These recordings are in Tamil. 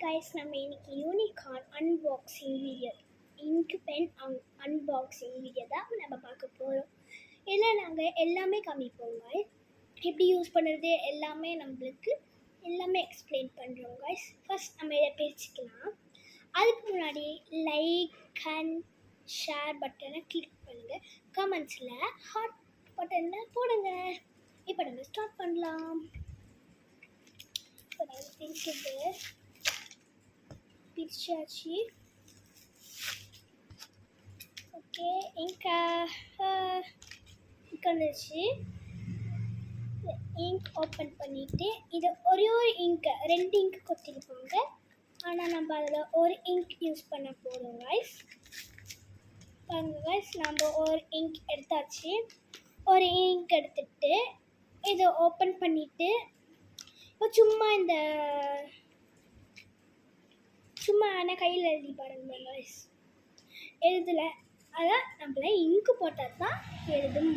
guys, நம்ம இன்னைக்கு unicorn unboxing video, ink pen unboxing video தான் நம்ம பார்க்க போகிறோம். இதில் நாங்கள் எல்லாமே காமிப்போம் guys. எப்படி யூஸ் பண்ணுறது எல்லாமே நம்மளுக்கு எல்லாமே எக்ஸ்பிளைன் பண்ணுறோம் guys. ஃபர்ஸ்ட் நம்ம இதை பேசிக்கலாம். அதுக்கு முன்னாடி லைக் அண்ட் ஷேர் பட்டனை கிளிக் பண்ணுங்கள். கமெண்ட்ஸில் ஹார்ட் பட்டனை போடுங்க. இப்போ நம்ம ஸ்டார்ட் பண்ணலாம். இப்போ நாங்கள் பிரிக்கிறது பிரிச்சாச்சு. ஓகே, இங்க் வந்துச்சு. இங்க் ஓப்பன் பண்ணிவிட்டு இது ஒரே ஒரு இங்க், 2 இங்க் கொடுத்துருப்பாங்க. ஆனால் நம்ம அதில் ஒரு இங்க் யூஸ் பண்ண போகிறோம் guys. பாருங்க guys, நம்ம ஒரு இங்க் எடுத்தாச்சு. ஒரு இங்க் எடுத்துட்டு இதை ஓப்பன் பண்ணிவிட்டு இப்போ சும்மா கையில் எழுதி பாருங்க guys. எழுதலை, அதான் நம்மள இங்கு போட்டால் தான் எழுதும்.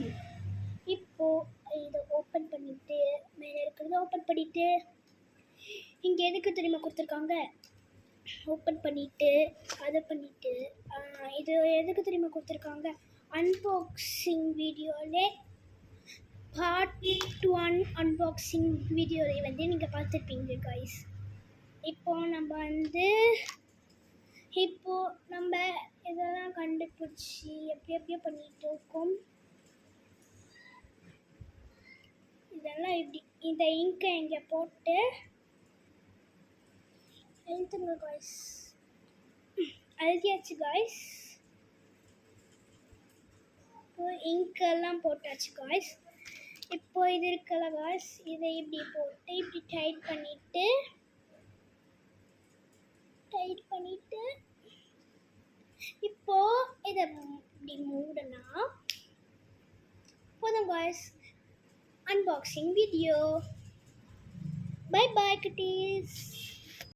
இப்போது இதை ஓப்பன் பண்ணிவிட்டு மேலே இருக்கிறத ஓப்பன் பண்ணிவிட்டு இங்கே எதுக்கு தெரியுமா கொடுத்துருக்காங்க, ஓப்பன் பண்ணிவிட்டு அதை பண்ணிவிட்டு இது எதுக்கு தெரியுமா கொடுத்துருக்காங்க, அன்பாக்சிங் வீடியோவிலே பார்ட் 1 அன்பாக்சிங் வீடியோவில் வந்து நீங்கள் பார்த்துருப்பீங்க guys. இப்போது நம்ம இதெல்லாம் கண்டுபிடிச்சி எப்படியோ பண்ணிகிட்டு இருக்கோம். இதெல்லாம் இப்படி இந்த இங்கை இங்கே போட்டு எழுதுங்க guys. எழுதியாச்சு guys. இப்போ இங்கெல்லாம் போட்டாச்சு guys. இப்போ இது இருக்கல guys, இதை இப்படி போட்டு இப்படி டைட் பண்ணிவிட்டு இப்போ இதை இப்படி மூடனா போதும் guys. Unboxing video. Bye bye குட்டீஸ்.